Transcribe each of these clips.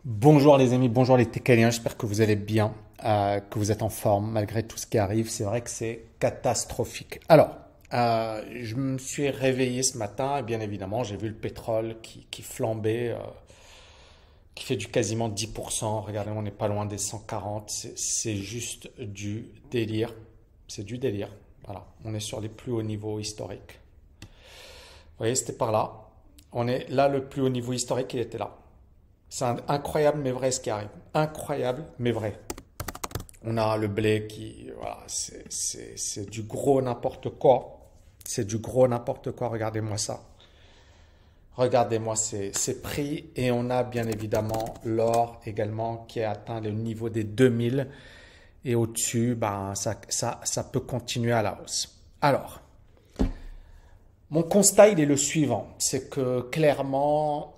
Bonjour les amis, bonjour les Técaliens, j'espère que vous allez bien, que vous êtes en forme malgré tout ce qui arrive. C'est vrai que c'est catastrophique. Alors, je me suis réveillé ce matin et bien évidemment j'ai vu le pétrole qui flambait, qui fait du quasiment 10%. Regardez, on n'est pas loin des 140, c'est juste du délire. C'est du délire. Voilà, on est sur les plus hauts niveaux historiques. Vous voyez, c'était par là. On est là, le plus haut niveau historique, il était là. C'est incroyable mais vrai ce qui arrive. Incroyable mais vrai. On a le blé qui, voilà, c'est du gros n'importe quoi. C'est du gros n'importe quoi. Regardez-moi ça. Regardez-moi ces prix. Et on a bien évidemment l'or également qui a atteint le niveau des 2000. Et au-dessus, ben, ça peut continuer à la hausse. Alors, mon constat, il est le suivant. C'est que clairement,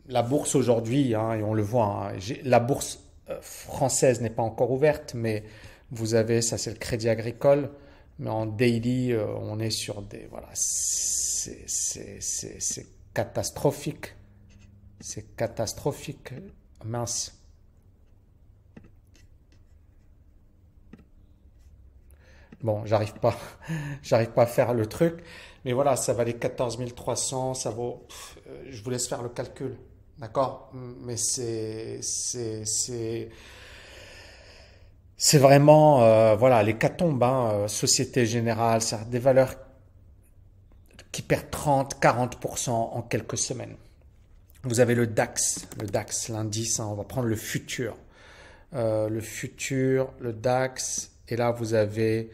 la bourse aujourd'hui, hein, et on le voit, hein, la bourse française n'est pas encore ouverte, mais vous avez, ça c'est le Crédit Agricole, mais en daily, on est sur des, voilà, c'est catastrophique, c'est catastrophique, mince. Bon, j'arrive pas à faire le truc, mais voilà, ça valait 14 300, ça vaut, je vous laisse faire le calcul. D'accord? Mais c'est vraiment, voilà, l'hécatombe, hein, Société Générale, c'est des valeurs qui perdent 30-40% en quelques semaines. Vous avez le DAX, l'indice, hein, on va prendre le futur, le DAX, et là vous avez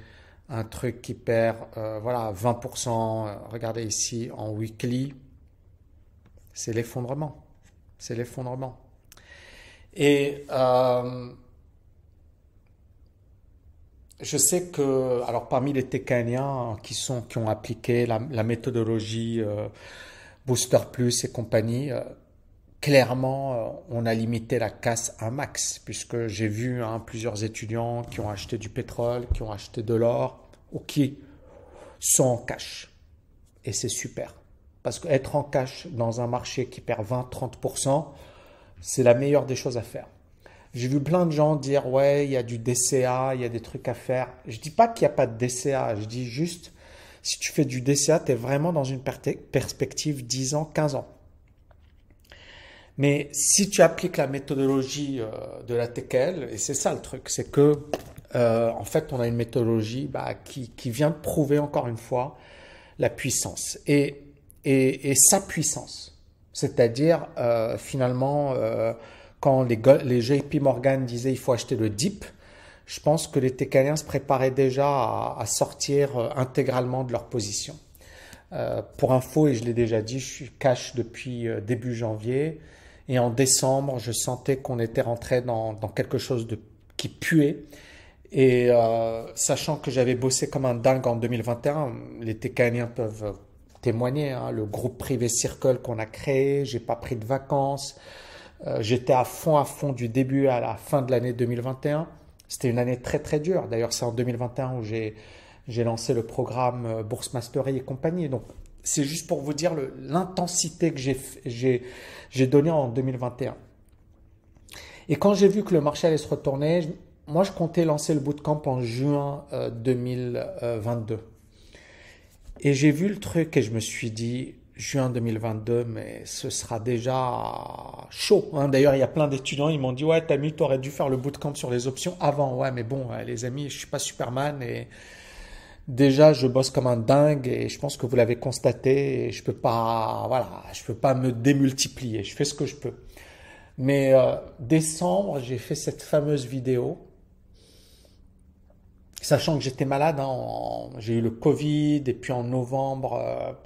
un truc qui perd, voilà, 20%. Regardez ici en weekly, c'est l'effondrement, c'est l'effondrement. Et je sais que, alors parmi les Técaniens qui ont appliqué la méthodologie Booster Plus et compagnie, clairement, on a limité la casse à un max, puisque j'ai vu, hein, plusieurs étudiants qui ont acheté du pétrole, qui ont acheté de l'or, ou qui sont en cash. Et c'est super. Parce qu'être en cash dans un marché qui perd 20-30%, c'est la meilleure des choses à faire. J'ai vu plein de gens dire ouais, il y a du DCA, il y a des trucs à faire. Je dis pas qu'il n'y a pas de DCA, je dis juste si tu fais du DCA, tu es vraiment dans une perspective 10 ans, 15 ans. Mais si tu appliques la méthodologie de la TKL, et c'est ça le truc, c'est que en fait on a une méthodologie qui vient de prouver encore une fois la puissance et sa puissance. C'est-à-dire finalement quand les JP Morgan disaient il faut acheter le dip, je pense que les Técaniens se préparaient déjà à sortir intégralement de leur position. Pour info, et je l'ai déjà dit, je suis cash depuis début janvier. Et en décembre, je sentais qu'on était rentré dans quelque chose qui puait. Et sachant que j'avais bossé comme un dingue en 2021, les Técaniens peuvent témoigner, hein, le groupe privé Circle qu'on a créé, j'ai pas pris de vacances, j'étais à fond du début à la fin de l'année 2021. C'était une année très très dure. D'ailleurs, c'est en 2021 où j'ai lancé le programme Bourse Mastery et compagnie. Donc, c'est juste pour vous dire l'intensité que j'ai donnée en 2021. Et quand j'ai vu que le marché allait se retourner, moi, je comptais lancer le bootcamp en juin 2022. Et j'ai vu le truc et je me suis dit, juin 2022, mais ce sera déjà chaud, hein. D'ailleurs, il y a plein d'étudiants, ils m'ont dit, ouais, Tammy, t'aurais dû faire le bootcamp sur les options avant. Ouais, mais bon, les amis, je suis pas Superman et déjà, je bosse comme un dingue et je pense que vous l'avez constaté et je peux pas, voilà, je peux pas me démultiplier. Je fais ce que je peux. Mais décembre, j'ai fait cette fameuse vidéo, sachant que j'étais malade, hein, j'ai eu le Covid et puis en novembre,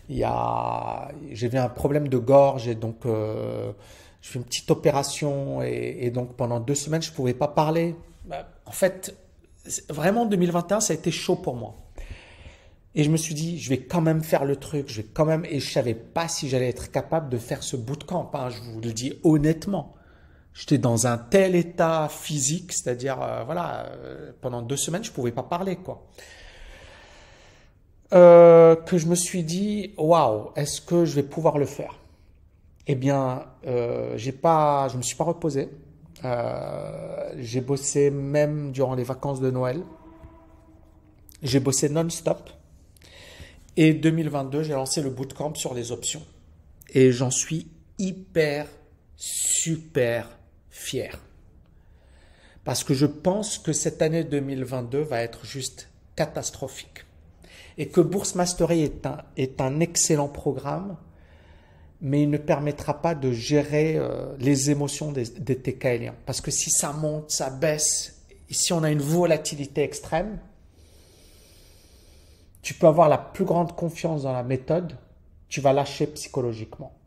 j'ai eu un problème de gorge et donc je fais une petite opération et donc pendant 2 semaines, je pouvais pas parler. En fait, vraiment 2021, ça a été chaud pour moi. Et je me suis dit, je vais quand même faire le truc, je vais quand même, et je savais pas si j'allais être capable de faire ce bootcamp, hein, je vous le dis honnêtement. J'étais dans un tel état physique, c'est-à-dire, voilà, pendant 2 semaines, je pouvais pas parler, quoi. Que je me suis dit, waouh, est-ce que je vais pouvoir le faire? Eh bien, je me suis pas reposé. J'ai bossé même durant les vacances de Noël. J'ai bossé non-stop. Et 2022, j'ai lancé le bootcamp sur les options. Et j'en suis hyper, super fier. Parce que je pense que cette année 2022 va être juste catastrophique. Et que Bourse Mastery est un excellent programme, mais il ne permettra pas de gérer les émotions des TKLiens. Parce que si ça monte, ça baisse, et si on a une volatilité extrême, tu peux avoir la plus grande confiance dans la méthode, tu vas lâcher psychologiquement.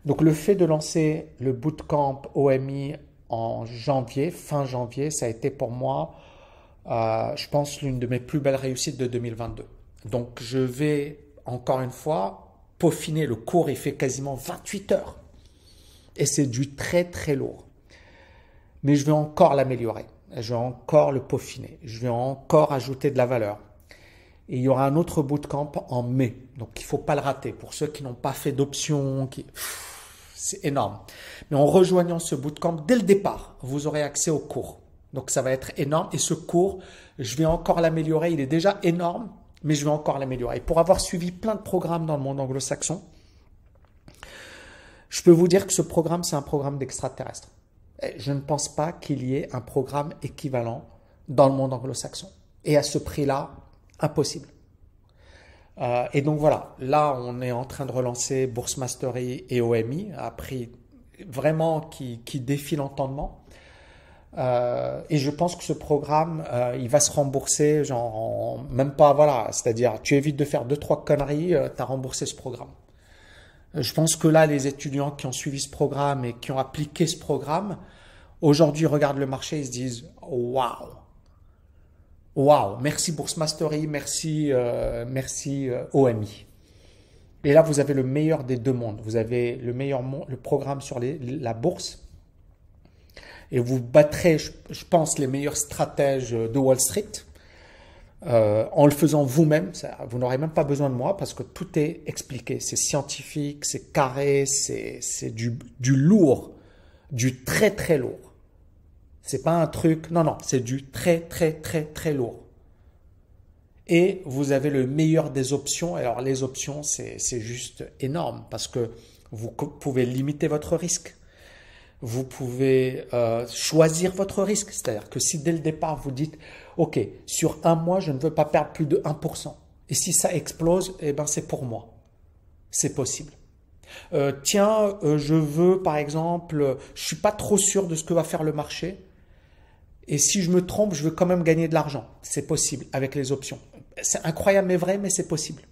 Donc le fait de lancer le bootcamp OMI en janvier, fin janvier, ça a été pour moi, je pense, l'une de mes plus belles réussites de 2022. Donc je vais, encore une fois, peaufiner. Le cours, il fait quasiment 28 heures. Et c'est du très très lourd. Mais je vais encore l'améliorer. Je vais encore le peaufiner. Je vais encore ajouter de la valeur. Et il y aura un autre bootcamp en mai. Donc il ne faut pas le rater. Pour ceux qui n'ont pas fait d'options, c'est énorme. Mais en rejoignant ce bootcamp, dès le départ, vous aurez accès au cours. Donc ça va être énorme. Et ce cours, je vais encore l'améliorer. Il est déjà énorme, mais je vais encore l'améliorer. Et pour avoir suivi plein de programmes dans le monde anglo-saxon, je peux vous dire que ce programme, c'est un programme d'extraterrestre. Je ne pense pas qu'il y ait un programme équivalent dans le monde anglo-saxon. Et à ce prix-là, impossible. Et donc voilà, là on est en train de relancer Bourse Mastery et OMI à prix vraiment qui défie l'entendement. Et je pense que ce programme, il va se rembourser, genre même pas, voilà, c'est-à-dire tu évites de faire 2-3 conneries, tu as remboursé ce programme. Je pense que là, les étudiants qui ont suivi ce programme et qui ont appliqué ce programme, aujourd'hui regardent le marché et se disent « Waouh !» Waouh, merci Bourse Mastery, merci OMI. Et là, vous avez le meilleur des deux mondes. Vous avez le programme sur la bourse et vous battrez, je pense, les meilleurs stratèges de Wall Street en le faisant vous-même. Vous n'aurez même pas besoin de moi parce que tout est expliqué. C'est scientifique, c'est carré, c'est du lourd, du très très lourd. C'est pas un truc, non, c'est du très, très, très, très lourd. Et vous avez le meilleur des options. Alors, les options, c'est juste énorme parce que vous pouvez limiter votre risque. Vous pouvez choisir votre risque. C'est-à-dire que si dès le départ, vous dites, OK, sur un mois, je ne veux pas perdre plus de 1%. Et si ça explose, eh ben, c'est pour moi. C'est possible. Je veux, par exemple, je suis pas trop sûr de ce que va faire le marché. Et si je me trompe, je veux quand même gagner de l'argent. C'est possible avec les options. C'est incroyable mais vrai, mais c'est possible.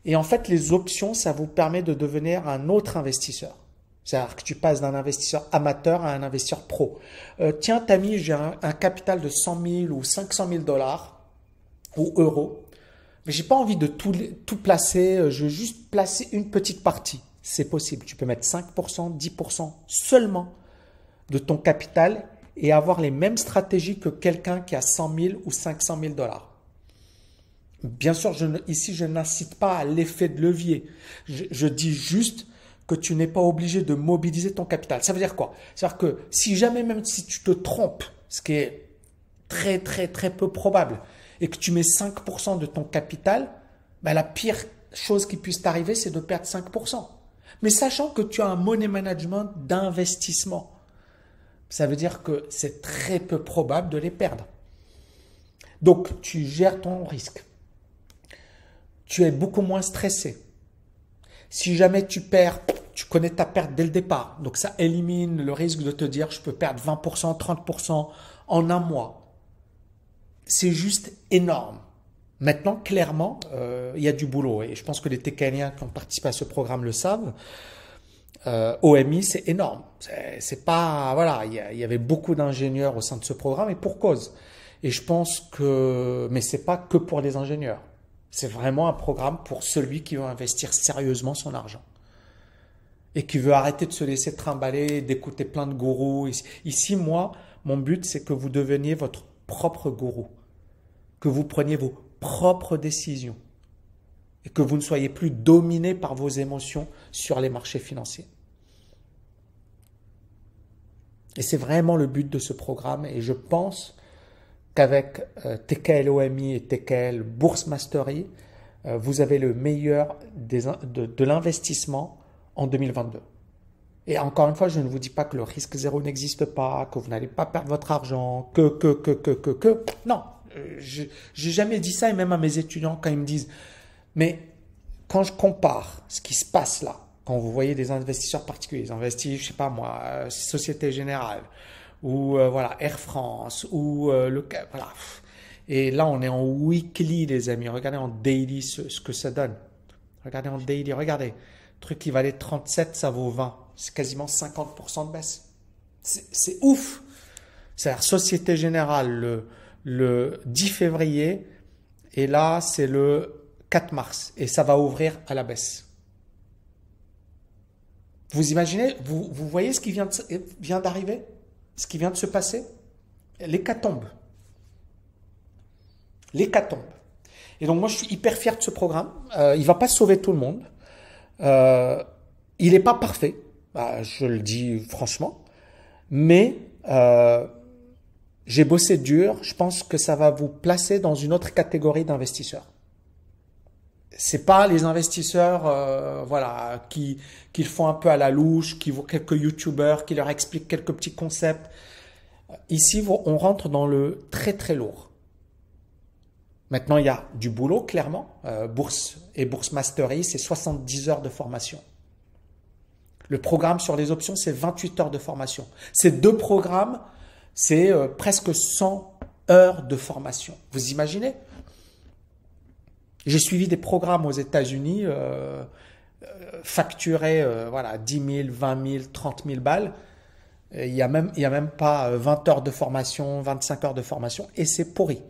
Et en fait, les options, ça vous permet de devenir un autre investisseur. C'est-à-dire que tu passes d'un investisseur amateur à un investisseur pro. Tiens, Tammy, j'ai un capital de 100 000 ou 500 000 dollars ou euros, mais j'ai pas envie de tout placer. Je veux juste placer une petite partie. C'est possible. Tu peux mettre 5%, 10% seulement de ton capital et avoir les mêmes stratégies que quelqu'un qui a 100 000 ou 500 000 dollars. Bien sûr, ici, je n'incite pas à l'effet de levier. Je dis juste que tu n'es pas obligé de mobiliser ton capital. Ça veut dire quoi? C'est-à-dire que si jamais, même si tu te trompes, ce qui est très, très, très peu probable, et que tu mets 5% de ton capital, ben la pire chose qui puisse t'arriver, c'est de perdre 5%. Mais sachant que tu as un money management d'investissement, ça veut dire que c'est très peu probable de les perdre. Donc, tu gères ton risque. Tu es beaucoup moins stressé. Si jamais tu perds, tu connais ta perte dès le départ. Donc, ça élimine le risque de te dire je peux perdre 20%, 30% en un mois. C'est juste énorme. Maintenant, clairement, il y a du boulot. Et je pense que les TKLiens qui ont participé à ce programme le savent. OMI, c'est énorme. C'est pas, voilà, il y avait beaucoup d'ingénieurs au sein de ce programme et pour cause. Et je pense que, mais c'est pas que pour les ingénieurs. C'est vraiment un programme pour celui qui veut investir sérieusement son argent et qui veut arrêter de se laisser trimballer, d'écouter plein de gourous. Ici, moi, mon but, c'est que vous deveniez votre propre gourou, que vous preniez vos propres décisions et et que vous ne soyez plus dominé par vos émotions sur les marchés financiers. Et c'est vraiment le but de ce programme et je pense qu'avec TKL OMI et TKL Bourse Mastery, vous avez le meilleur de l'investissement en 2022. Et encore une fois, je ne vous dis pas que le risque zéro n'existe pas, que vous n'allez pas perdre votre argent, que. Non, j'ai jamais dit ça et même à mes étudiants quand ils me disent, mais quand je compare ce qui se passe là, quand vous voyez des investisseurs particuliers, ils investissent, je sais pas moi, Société Générale, ou voilà, Air France, ou voilà. Et là, on est en weekly, les amis. Regardez en daily ce que ça donne. Regardez en daily, regardez. Le truc qui valait 37, ça vaut 20. C'est quasiment 50% de baisse. C'est ouf. C'est-à-dire Société Générale le 10 février et là, c'est le 4 mars. Et ça va ouvrir à la baisse. Vous imaginez, vous voyez ce qui vient d'arriver? Ce qui vient de se passer? L'hécatombe. L'hécatombe. Et donc, moi, je suis hyper fier de ce programme. Il ne va pas sauver tout le monde. Il n'est pas parfait. Je le dis franchement. Mais j'ai bossé dur. Je pense que ça va vous placer dans une autre catégorie d'investisseurs. C'est pas les investisseurs voilà, qui le font un peu à la louche, qui voient quelques youtubeurs, qui leur expliquent quelques petits concepts. Ici, on rentre dans le très très lourd. Maintenant, il y a du boulot, clairement. Bourse et Bourse Mastery, c'est 70 heures de formation. Le programme sur les options, c'est 28 heures de formation. Ces deux programmes, c'est presque 100 heures de formation. Vous imaginez? J'ai suivi des programmes aux États-Unis facturés voilà, 10 000, 20 000, 30 000 balles. Il n'y a même pas 20 heures de formation, 25 heures de formation et c'est pourri.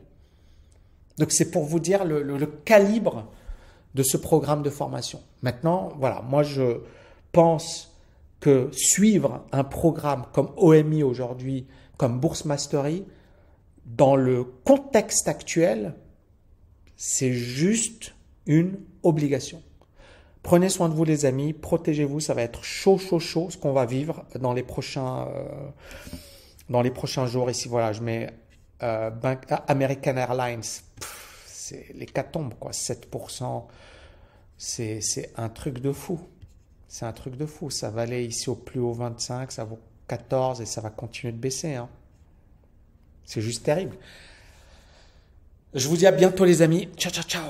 Donc, c'est pour vous dire le calibre de ce programme de formation. Maintenant, voilà, moi, je pense que suivre un programme comme OMI aujourd'hui, comme Bourse Mastery, dans le contexte actuel, c'est juste une obligation. Prenez soin de vous, les amis. Protégez-vous. Ça va être chaud, chaud, chaud ce qu'on va vivre dans les prochains jours. Ici, voilà, je mets American Airlines. C'est l'hécatombe, quoi. 7%. C'est un truc de fou. C'est un truc de fou. Ça valait ici au plus haut 25, ça vaut 14 et ça va continuer de baisser. Hein. C'est juste terrible. Je vous dis à bientôt, les amis. Ciao, ciao, ciao.